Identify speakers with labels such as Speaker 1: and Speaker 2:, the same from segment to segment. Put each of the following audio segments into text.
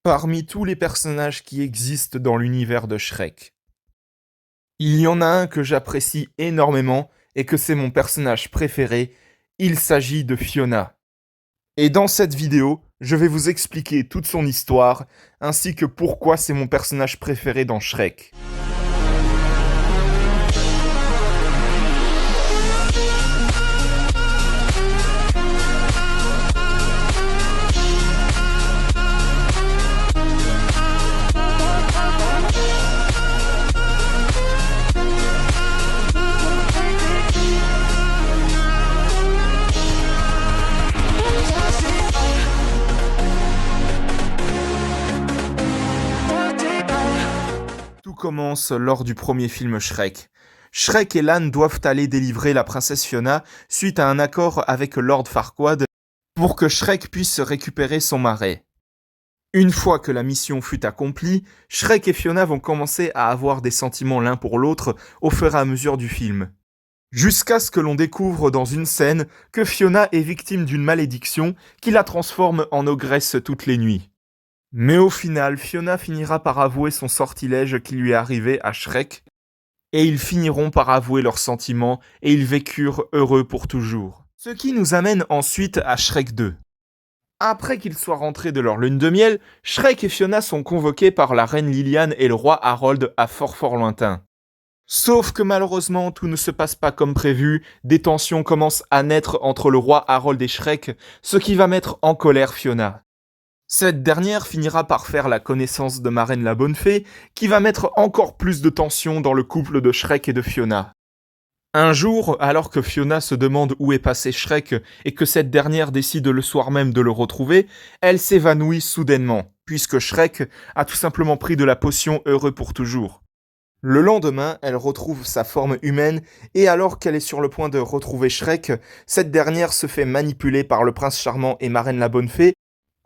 Speaker 1: Parmi tous les personnages qui existent dans l'univers de Shrek, il y en a un que j'apprécie énormément et que c'est mon personnage préféré, il s'agit de Fiona. Et dans cette vidéo, je vais vous expliquer toute son histoire, ainsi que pourquoi c'est mon personnage préféré dans Shrek. Tout commence lors du premier film Shrek. Shrek et Lan doivent aller délivrer la princesse Fiona suite à un accord avec Lord Farquaad pour que Shrek puisse récupérer son marais. Une fois que la mission fut accomplie, Shrek et Fiona vont commencer à avoir des sentiments l'un pour l'autre au fur et à mesure du film. Jusqu'à ce que l'on découvre dans une scène que Fiona est victime d'une malédiction qui la transforme en ogresse toutes les nuits. Mais au final, Fiona finira par avouer son sortilège qui lui est arrivé à Shrek, et ils finiront par avouer leurs sentiments, et ils vécurent heureux pour toujours. Ce qui nous amène ensuite à Shrek 2. Après qu'ils soient rentrés de leur lune de miel, Shrek et Fiona sont convoqués par la reine Liliane et le roi Harold à fort lointain. Sauf que malheureusement, tout ne se passe pas comme prévu, des tensions commencent à naître entre le roi Harold et Shrek, ce qui va mettre en colère Fiona. Cette dernière finira par faire la connaissance de Marraine la Bonne Fée, qui va mettre encore plus de tension dans le couple de Shrek et de Fiona. Un jour, alors que Fiona se demande où est passé Shrek et que cette dernière décide le soir même de le retrouver, elle s'évanouit soudainement, puisque Shrek a tout simplement pris de la potion heureux pour toujours. Le lendemain, elle retrouve sa forme humaine et alors qu'elle est sur le point de retrouver Shrek, cette dernière se fait manipuler par le prince charmant et Marraine la Bonne Fée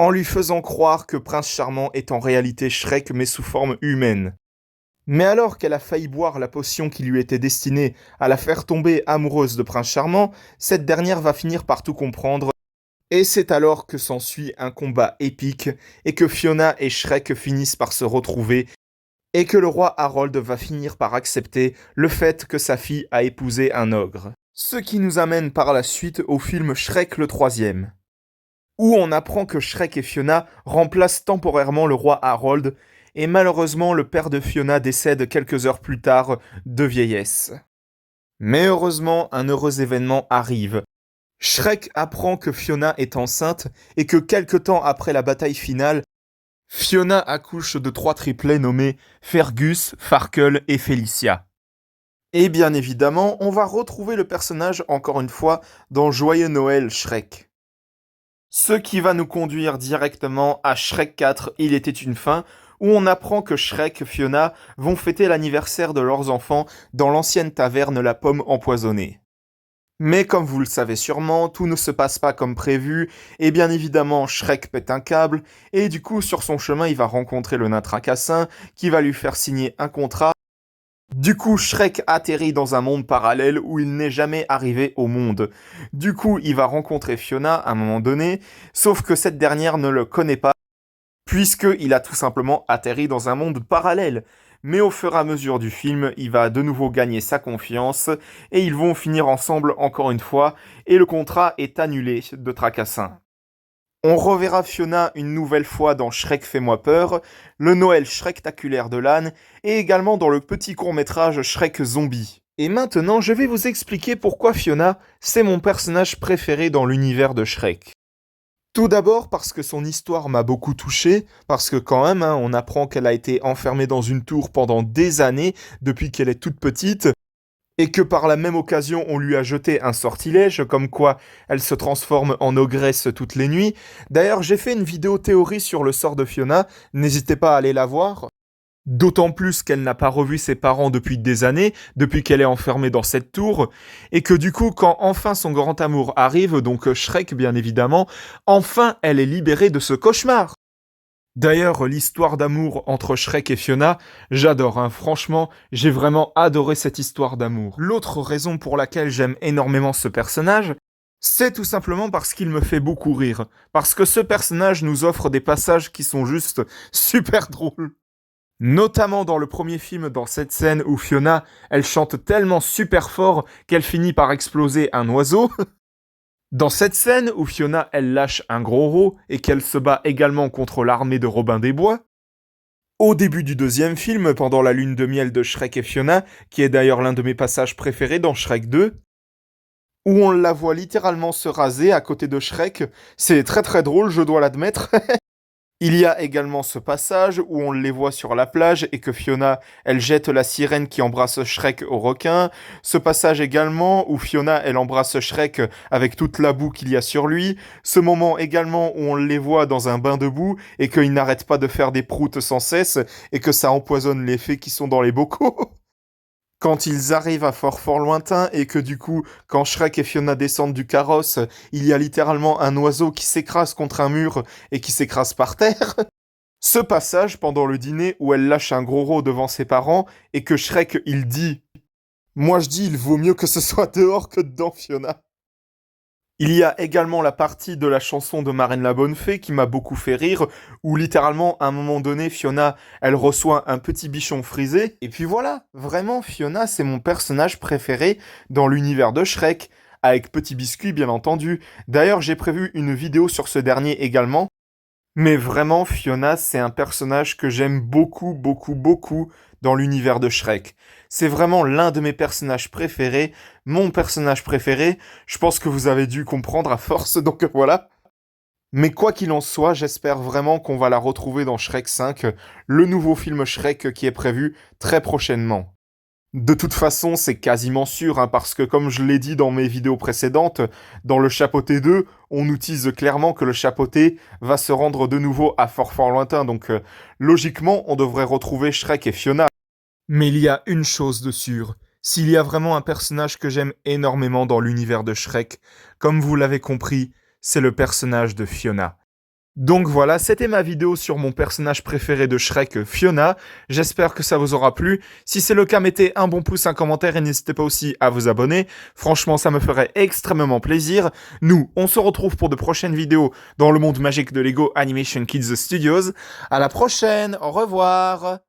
Speaker 1: en lui faisant croire que Prince Charmant est en réalité Shrek mais sous forme humaine. Mais alors qu'elle a failli boire la potion qui lui était destinée à la faire tomber amoureuse de Prince Charmant, cette dernière va finir par tout comprendre, et c'est alors que s'ensuit un combat épique, et que Fiona et Shrek finissent par se retrouver, et que le roi Harold va finir par accepter le fait que sa fille a épousé un ogre. Ce qui nous amène par la suite au film Shrek le troisième, où on apprend que Shrek et Fiona remplacent temporairement le roi Harold, et malheureusement le père de Fiona décède quelques heures plus tard de vieillesse. Mais heureusement, un heureux événement arrive. Shrek apprend que Fiona est enceinte, et que quelque temps après la bataille finale, Fiona accouche de 3 triplets nommés Fergus, Farkle et Felicia. Et bien évidemment, on va retrouver le personnage encore une fois dans Joyeux Noël Shrek. Ce qui va nous conduire directement à Shrek 4, Il était une fin, où on apprend que Shrek et Fiona vont fêter l'anniversaire de leurs enfants dans l'ancienne taverne La Pomme Empoisonnée. Mais comme vous le savez sûrement, tout ne se passe pas comme prévu, et bien évidemment Shrek pète un câble, et du coup sur son chemin il va rencontrer le nain Tracassin, qui va lui faire signer un contrat. Du coup, Shrek atterrit dans un monde parallèle où il n'est jamais arrivé au monde. Du coup, il va rencontrer Fiona à un moment donné, sauf que cette dernière ne le connaît pas, puisqu'il a tout simplement atterri dans un monde parallèle. Mais au fur et à mesure du film, il va de nouveau gagner sa confiance, et ils vont finir ensemble encore une fois, et le contrat est annulé de Tracassin. On reverra Fiona une nouvelle fois dans Shrek Fais-moi peur, le Noël Shrektaculaire de l'âne, et également dans le petit court-métrage Shrek Zombie. Et maintenant, je vais vous expliquer pourquoi Fiona, c'est mon personnage préféré dans l'univers de Shrek. Tout d'abord parce que son histoire m'a beaucoup touché, parce que quand même, on apprend qu'elle a été enfermée dans une tour pendant des années, depuis qu'elle est toute petite, et que par la même occasion on lui a jeté un sortilège, comme quoi elle se transforme en ogresse toutes les nuits. D'ailleurs, j'ai fait une vidéo théorie sur le sort de Fiona, n'hésitez pas à aller la voir. D'autant plus qu'elle n'a pas revu ses parents depuis des années, depuis qu'elle est enfermée dans cette tour, et que du coup, quand enfin son grand amour arrive, donc Shrek bien évidemment, enfin elle est libérée de ce cauchemar. D'ailleurs, l'histoire d'amour entre Shrek et Fiona, j'adore, franchement, j'ai vraiment adoré cette histoire d'amour. L'autre raison pour laquelle j'aime énormément ce personnage, C'est tout simplement parce qu'il me fait beaucoup rire. Parce que ce personnage nous offre des passages qui sont juste super drôles. Notamment dans le premier film, dans cette scène où Fiona, elle chante tellement super fort qu'elle finit par exploser un oiseau. Dans cette scène où Fiona, elle lâche un gros rot et qu'elle se bat également contre l'armée de Robin des Bois. Au début du deuxième film, pendant la lune de miel de Shrek et Fiona, qui est d'ailleurs l'un de mes passages préférés dans Shrek 2, où on la voit littéralement se raser à côté de Shrek. C'est très très drôle, je dois l'admettre. Il y a également ce passage où on les voit sur la plage et que Fiona, elle jette la sirène qui embrasse Shrek au requin. Ce passage également où Fiona, elle embrasse Shrek avec toute la boue qu'il y a sur lui. Ce moment également où on les voit dans un bain de boue et qu'ils n'arrêtent pas de faire des proutes sans cesse et que ça empoisonne les fées qui sont dans les bocaux. Quand ils arrivent à fort fort lointain et que du coup, quand Shrek et Fiona descendent du carrosse, il y a littéralement un oiseau qui s'écrase contre un mur et qui s'écrase par terre. Ce passage pendant le dîner où elle lâche un gros rot devant ses parents et que Shrek il dit «Moi je dis il vaut mieux que ce soit dehors que dedans Fiona». Il y a également la partie de la chanson de Marraine la Bonne Fée qui m'a beaucoup fait rire, où littéralement, à un moment donné, Fiona, elle reçoit un petit bichon frisé. Et puis voilà, vraiment, Fiona, c'est mon personnage préféré dans l'univers de Shrek, avec Petit Biscuit, bien entendu. D'ailleurs, j'ai prévu une vidéo sur ce dernier également. Mais vraiment, Fiona, c'est un personnage que j'aime beaucoup, beaucoup, beaucoup dans l'univers de Shrek. C'est vraiment l'un de mes personnages préférés, mon personnage préféré. Je pense que vous avez dû comprendre à force, donc voilà. Mais quoi qu'il en soit, j'espère vraiment qu'on va la retrouver dans Shrek 5, le nouveau film Shrek qui est prévu très prochainement. De toute façon, c'est quasiment sûr, hein, parce que comme je l'ai dit dans mes vidéos précédentes, dans le chapeauté 2, on nous tease clairement que le chapeauté va se rendre de nouveau à fort fort lointain, donc logiquement, on devrait retrouver Shrek et Fiona. Mais il y a une chose de sûre, s'il y a vraiment un personnage que j'aime énormément dans l'univers de Shrek, comme vous l'avez compris, c'est le personnage de Fiona. Donc voilà, c'était ma vidéo sur mon personnage préféré de Shrek, Fiona. J'espère que ça vous aura plu. Si c'est le cas, mettez un bon pouce, un commentaire et n'hésitez pas aussi à vous abonner. Franchement, ça me ferait extrêmement plaisir. Nous, on se retrouve pour de prochaines vidéos dans le monde magique de Lego Animation Kids Studios. À la prochaine, au revoir.